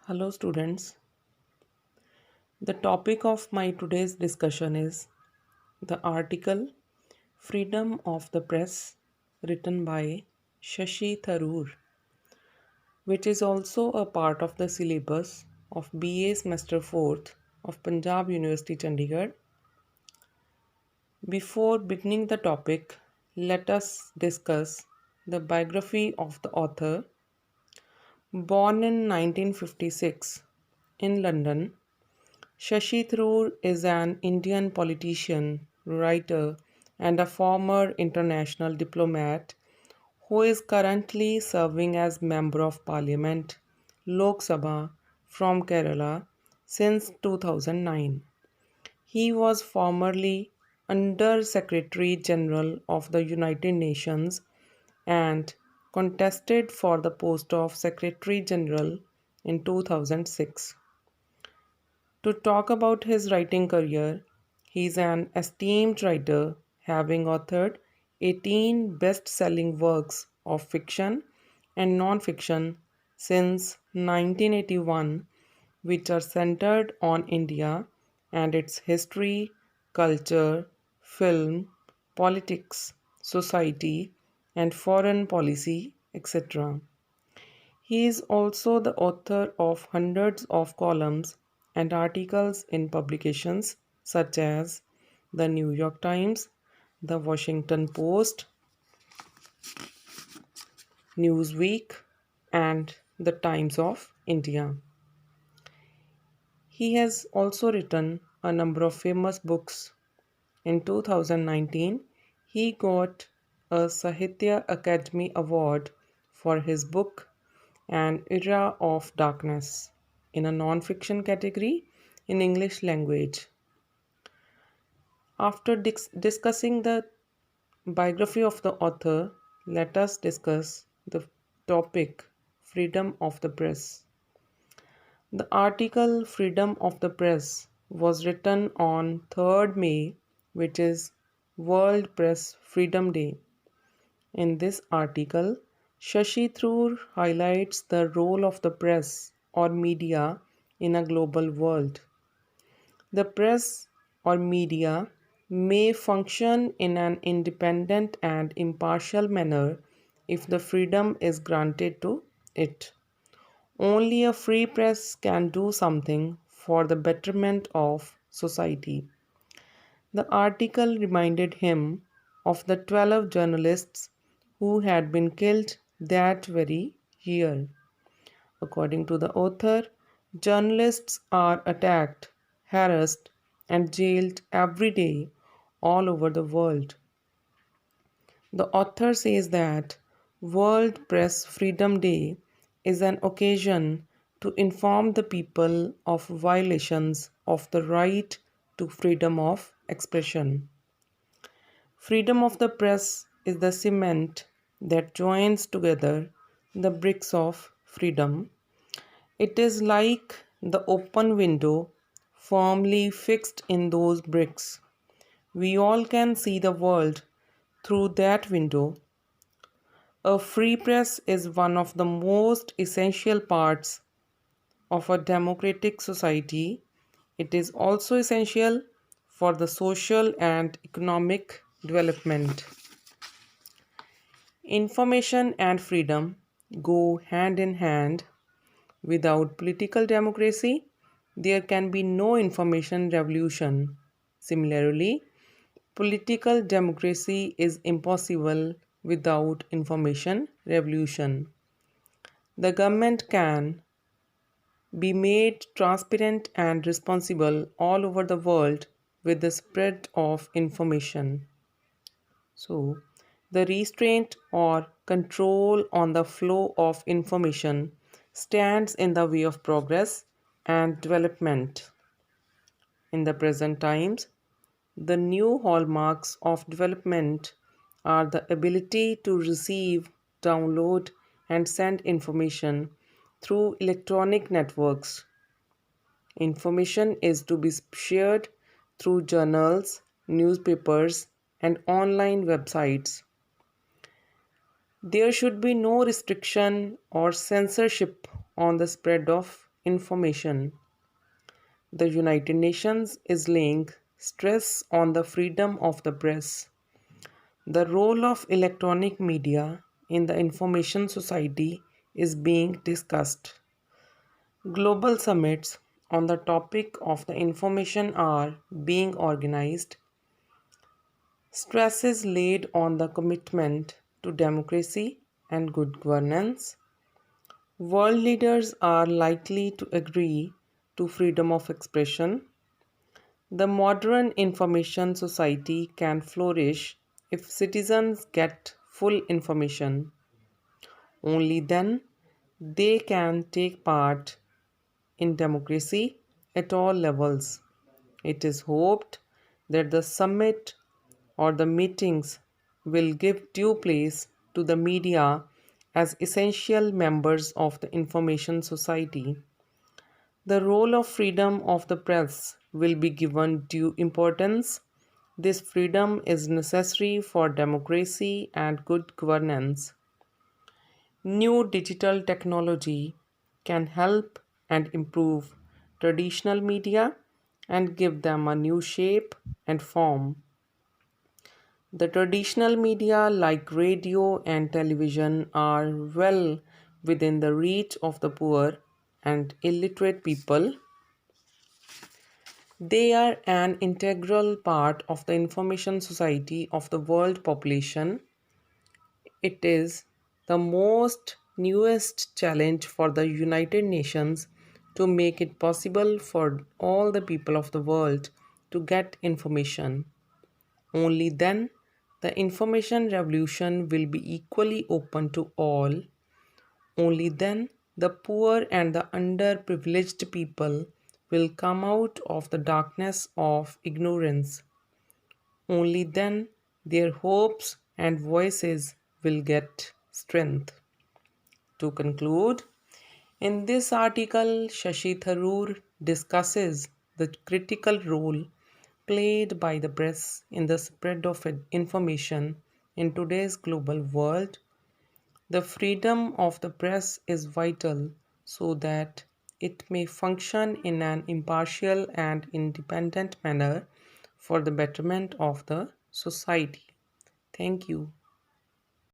Hello, students. The topic of my today's discussion is the article Freedom of the Press, written by Shashi Tharoor, which is also a part of the syllabus of BA Semester 4th of Punjab University Chandigarh. Before beginning the topic, let us discuss the biography of the author. Born in 1956 in London, Shashi Throor is an Indian politician, writer, and a former international diplomat who is currently serving as Member of Parliament, Lok Sabha, from Kerala since 2009. He was formerly Under Secretary General of the United Nations and contested for the post of Secretary General in 2006. To talk about his writing career, he is an esteemed writer, having authored 18 best selling works of fiction and non fiction since 1981, which are centered on India and its history, culture, film, politics, society, and foreign policy, etc. He is also the author of hundreds of columns and articles in publications such as the New York Times, the Washington Post, Newsweek, and the Times of India. He has also written a number of famous books. In 2019, he got a Sahitya Academy Award for his book An Era of Darkness in a non-fiction category in English language. After discussing the biography of the author, let us discuss the topic freedom of the press. The article Freedom of the Press was written on 3rd May, which is World Press Freedom Day. In this article, Shashi Throor highlights the role of the press or media in a global world. The press or media may function in an independent and impartial manner if the freedom is granted to it. Only a free press can do something for the betterment of society. The article reminded him of the 12 journalists who had been killed that very year. According to the author, journalists are attacked, harassed, and jailed every day all over the world. The author says that World Press Freedom Day is an occasion to inform the people of violations of the right to freedom of expression. Freedom of the press is the cement that joins together the bricks of freedom. It is like the open window firmly fixed in those bricks. We all can see the world through that window. A free press is one of the most essential parts of a democratic society. It is also essential for the social and economic development. Information and freedom go hand in hand. Without political democracy, there can be no information revolution. Similarly, political democracy is impossible without information revolution. The government can be made transparent and responsible all over the world with the spread of information. So, the restraint or control on the flow of information stands in the way of progress and development. In the present times, the new hallmarks of development are the ability to receive, download, and send information through electronic networks. Information is to be shared through journals, newspapers, and online websites. There should be no restriction or censorship on the spread of information. The United Nations is laying stress on the freedom of the press. The role of electronic media in the information society is being discussed. Global summits on the topic of the information are being organized. Stress is laid on the commitment to democracy and good governance. World leaders are likely to agree to freedom of expression. The modern information society can flourish if citizens get full information. Only then they can take part in democracy at all levels. It is hoped that the summit or the meetings will give due place to the media as essential members of the information society. The role of freedom of the press will be given due importance. This freedom is necessary for democracy and good governance. New digital technology can help and improve traditional media and give them a new shape and form. The traditional media like radio and television are well within the reach of the poor and illiterate people. They are an integral part of the information society of the world population. It is the most newest challenge for the United Nations to make it possible for all the people of the world to get information. Only then the information revolution will be equally open to all. Only then the poor and the underprivileged people will come out of the darkness of ignorance. Only then their hopes and voices will get strength. To conclude, in this article, Shashi Tharoor discusses the critical role played by the press in the spread of information in today's global world. The freedom of the press is vital so that it may function in an impartial and independent manner for the betterment of the society. Thank you.